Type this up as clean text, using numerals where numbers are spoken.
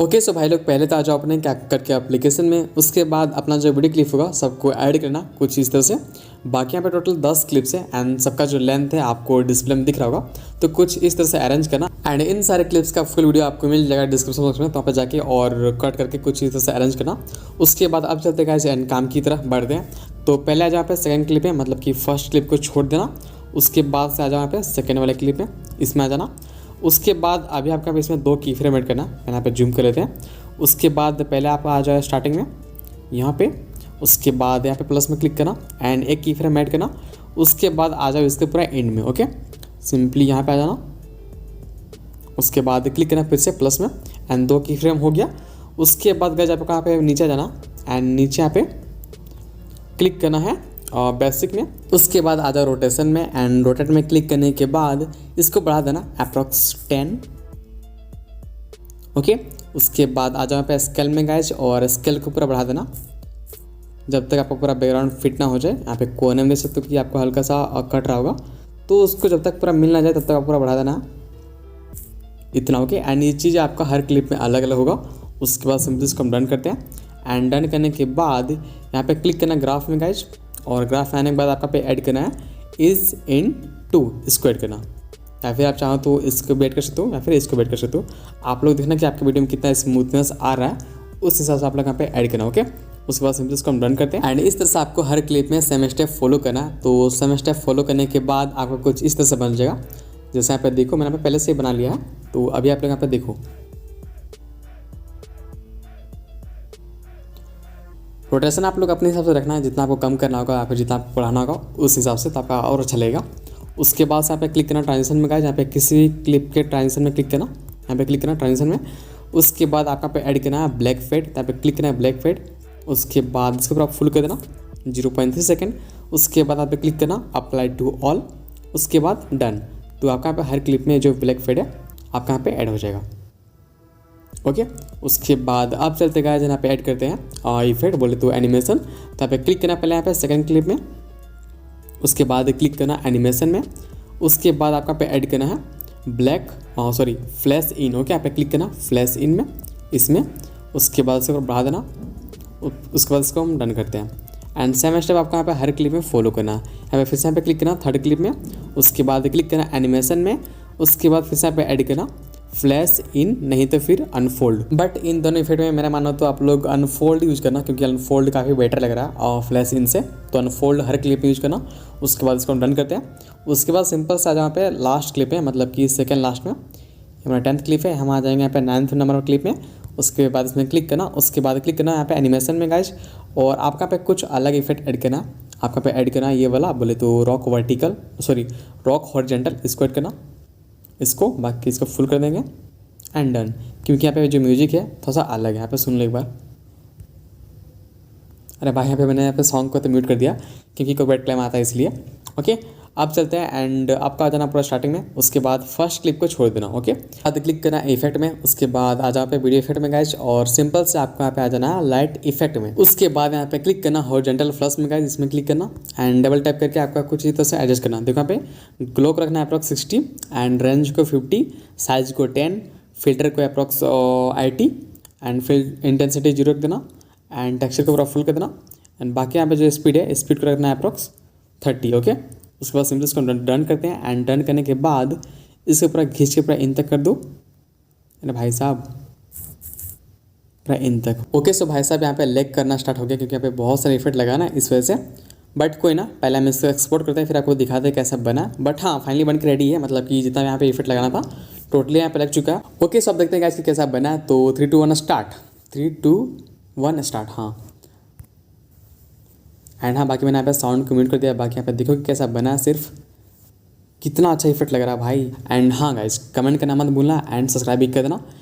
Okay so भाई लोग, पहले तो आ जाओ अपने क्या करके एप्लीकेशन में। उसके बाद अपना जो वीडियो क्लिप होगा सबको ऐड करना कुछ इस तरह से। बाकी यहाँ पे टोटल 10 क्लिप्स है एंड सबका जो लेंथ है आपको डिस्प्ले में दिख रहा होगा, तो कुछ इस तरह से अरेंज करना। एंड इन सारे क्लिप्स का फुल वीडियो आपको मिल जाएगा डिस्क्रिप्शन बॉक्स में, तो वहाँ पे जाके और कट करके कुछ इस तरह से अरेंज करना। उसके बाद अब चलते गाइस एंड काम की तरफ बढ़ते हैं। तो पहले आ जाओ यहाँ पे सेकंड क्लिप है, मतलब कि फर्स्ट क्लिप को छोड़ देना। उसके बाद से आ जाओ यहाँ पे सेकंड वाले क्लिप है, इसमें आ जाना। उसके बाद अभी आपका इसमें 2 की फ्रेम ऐड करना है, यहाँ पे जूम कर लेते हैं। उसके बाद पहले आप आ जाओ स्टार्टिंग में यहाँ पे, उसके बाद यहाँ पे प्लस में क्लिक करना एंड एक की फ्रेम ऐड करना। उसके बाद आ जाओ इसके पूरा एंड में। ओके, सिंपली यहाँ पे आ जाना। उसके बाद क्लिक करना फिर से प्लस में एंड 2 की फ्रेम हो गया। उसके बाद गए आपको यहाँ पे नीचे जाना एंड नीचे यहाँ पे क्लिक करना है बेसिक में। उसके बाद आ जाओ रोटेशन में एंड रोटेट में क्लिक करने के बाद इसको बढ़ा देना अप्रॉक्स 10। ओके, उसके बाद आ जाओ यहाँ पे स्केल में गाइज और स्केल को पूरा बढ़ा देना जब तक आपको पूरा बैकग्राउंड फिट ना हो जाए। यहाँ पे कोने में देख सकते हो कि आपको हल्का सा कट रहा होगा, तो उसको जब तक पूरा मिल ना जाए तब तक आप पूरा बढ़ा देना इतना। ओके, एंड ये चीज़ आपका हर क्लिप में अलग अलग होगा। उसके बाद सिंपली इसको हम डन करते हैं एंड डन करने के बाद यहाँ पे क्लिक करना ग्राफ में गाइज, और ग्राफ आने के बाद आपका पे ऐड करना है इज़ इन टू, इसको ऐड करना। या फिर आप चाहो तो इसको भी ऐड कर सकते हो या फिर इसको भी ऐड कर सकते हो। आप लोग देखना कि आपके वीडियो में कितना स्मूथनेस आ रहा है, उस हिसाब से आप लोग यहाँ पे ऐड करना। ओके, उसके बाद सिंपली इसको हम डन करते हैं एंड इस तरह से आपको हर क्लिप में सेम स्टेप फॉलो करना है। तो सेम स्टेप फॉलो करने के बाद आपको कुछ इस तरह से बन जाएगा। जैसे यहाँ पे देखो, मैंने यहाँ पे पहले से ही बना लिया है, तो अभी आप लोग यहाँ पे देखो। रोटेशन आप लोग अपने हिसाब से रखना है, जितना आपको कम करना होगा या फिर जितना आपको बढ़ाना होगा उस हिसाब से, तो आपका और अच्छा लगेगा। उसके बाद से यहाँ पे क्लिक करना ट्रांजिशन में गाइस, यहाँ पे किसी क्लिप के ट्रांजिशन में क्लिक करना, यहाँ पे क्लिक करना ट्रांजिशन में। उसके बाद आपका पे ऐड करना है ब्लैक फेड, यहाँ पे क्लिक करना है ब्लैक फेड। उसके बाद इसको पूरा फुल कर देना 0.3 सेकेंड। उसके बाद आप पे क्लिक करना अप्लाई टू ऑल, उसके बाद डन। तो आपका यहाँ पे हर क्लिप में जो ब्लैक फेड है आपका यहाँ पे ऐड हो जाएगा। ओके, उसके बाद आप चलते गाइस यहाँ पे ऐड करते हैं इफेक्ट, बोले तो एनिमेशन। तो यहाँ पे क्लिक करना पहले यहाँ पे सेकंड क्लिप में, उसके बाद क्लिक करना एनिमेशन में। उसके बाद आपका पे ऐड करना है फ्लैश इन। ओके, यहाँ पे क्लिक करना फ्लैश इन में, इसमें। उसके बाद इसको बढ़ा देना, उसके बाद इसको हम डन करते हैं एंड सेम स्टेप आपको यहाँ पे हर क्लिप में फॉलो करना है। यहाँ पे फिर से यहाँ पे क्लिक करना थर्ड क्लिप में, उसके बाद क्लिक करना एनिमेशन में। उसके बाद फिर से यहाँ पे ऐड करना फ्लैश इन, नहीं तो फिर अनफोल्ड। बट इन दोनों इफेक्ट में मेरा मानो तो आप लोग अनफोल्ड यूज़ करना, क्योंकि अनफोल्ड काफ़ी बेटर लग रहा है और फ्लैश इन से। तो अनफोल्ड हर क्लिप में यूज़ करना। उसके बाद इसको हम डन करते हैं। उसके बाद सिंपल सा जहाँ पे लास्ट क्लिप है, मतलब कि सेकेंड लास्ट में हमारा 10th क्लिप है, हम आ जाएंगे यहाँ पे 9th नंबर क्लिप में। उसके बाद इसमें क्लिक करना, उसके बाद क्लिक करना यहाँ पे एनिमेशन में गाइज, और आपका पे कुछ अलग इफेक्ट ऐड करना। आपका पे ऐड करना ये वाला, बोले तो रॉक हॉरिजॉन्टल, इसको ऐड करना इसको। बाकी इसको फुल कर देंगे एंड डन। क्योंकि यहाँ पे जो म्यूजिक है थोड़ा सा अलग है, यहाँ पे सुन लो एक बार। अरे भाई, यहाँ पे मैंने यहाँ पे सॉन्ग को तो म्यूट कर दिया क्योंकि कॉपीराइट क्लेम आता है इसलिए। ओके, अब चलते हैं एंड आपका आ जाना पूरा स्टार्टिंग में। उसके बाद फर्स्ट क्लिप को छोड़ देना। ओके, बाद क्लिक करना इफेक्ट में। उसके बाद आ जाओ पे वीडियो इफेक्ट में गाइज, और सिंपल से आपको यहाँ पे आ जाना लाइट इफेक्ट में। उसके बाद यहाँ पे क्लिक करना हॉरिजॉन्टल प्लस में गाइज, इसमें क्लिक करना एंड डबल टैप करके आपका कुछ इस तरह से एडजस्ट करना। देखो यहाँ पे ग्लो को रखना है अप्रॉक्स 60 एंड रेंज को 50, साइज को 10, फिल्टर को अप्रॉक्स 80 एंड फिर इंटेंसिटी 0 रख देना एंड टेक्सचर को पूरा फुल कर देना। एंड बाकी यहाँ पे जो स्पीड है, स्पीड को रखना है अप्रॉक्स 30। ओके, उसके बाद सिंपली इसको डन करते हैं एंड डन करने के बाद इसको पूरा खींच के पूरा इन तक कर दो। अरे भाई साहब, पूरा इन तक। ओके, सो भाई साहब यहाँ पे लेग करना स्टार्ट हो गया, क्योंकि यहाँ पे बहुत सारे इफेक्ट लगा ना, इस वजह से। बट कोई ना, पहले हम इसको एक्सपोर्ट करते हैं, फिर आपको दिखाते हैं कैसा बना। बट हाँ, फाइनली बन के रेडी है, मतलब कि जितना यहाँ पे इफेक्ट लगाना था टोटली यहाँ पे लग चुका है। ओके, सो अब देखते हैं गाइस कि कैसा बना है। तो 3 2 1 स्टार्ट, 3 2 1 स्टार्ट। हाँ एंड हाँ, बाकी मैंने यहाँ पे साउंड को म्यूट कर दिया। बाकी यहाँ पे देखो कि कैसा बना है, सिर्फ कितना अच्छा इफेक्ट लग रहा है भाई। एंड हाँ गाइस, कमेंट करना मत भूलना एंड सब्सक्राइब भी कर देना।